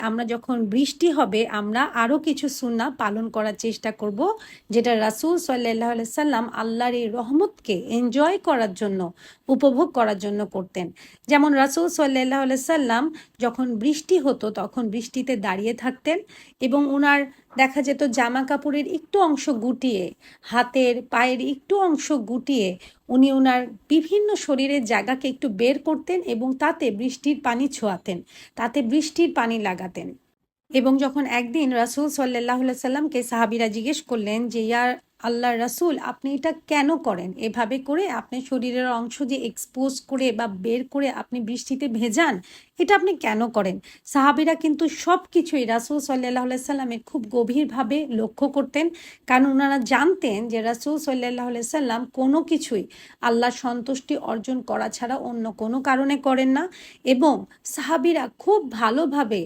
আমরা যখন বৃষ্টি হবে আমরা আরও কিছু সুন্নাহ পালন করার চেষ্টা করব, যেটা রাসূল সাল্লাল্লাহু আলাইহি সাল্লাম আল্লাহর এই রহমতকে এনজয় করার জন্য, উপভোগ করার জন্য করতেন। যেমন রাসূল সাল্লাল্লাহু আলাইহি সাল্লাম যখন বৃষ্টি হতো তখন বৃষ্টিতে দাঁড়িয়ে থাকতেন এবং ওনার দেখা যেত জামা কাপড়ের একটু অংশ গুটিয়ে, হাতের পায়ের একটু অংশ গুটিয়ে উনি ওনার বিভিন্ন শরীরের জায়গাকে একটু বের করতেন এবং তাতে বৃষ্টির পানি ছোঁয়াতেন, তাতে বৃষ্টির পানি লাগাতেন। এবং যখন একদিন রাসূল সাল্লাল্লাহু আলাইহি সাল্লামকে সাহাবীরা জিজ্ঞেস করলেন যে, ইয়া আল্লাহর রাসূল, আপনি এটা কেন করেন? এভাবে করে আপনি শরীরের অংশ যে এক্সপোজ করে বা বের করে আপনি বৃষ্টিতে ভেজান, এটা আপনি কেন করেন? সাহাবীরা কিন্তু সব কিছুই রাসূল সাল্লাল্লাহু আলাইহি সাল্লামের খুব গভীরভাবে লক্ষ্য করতেন, কারণ ওনারা জানতেন যে রাসূল সাল্লাল্লাহু আলাইহি সাল্লাম কোনো কিছুই আল্লাহর সন্তুষ্টি অর্জন করা ছাড়া অন্য কোনো কারণে করেন না। এবং সাহাবীরা খুব ভালোভাবে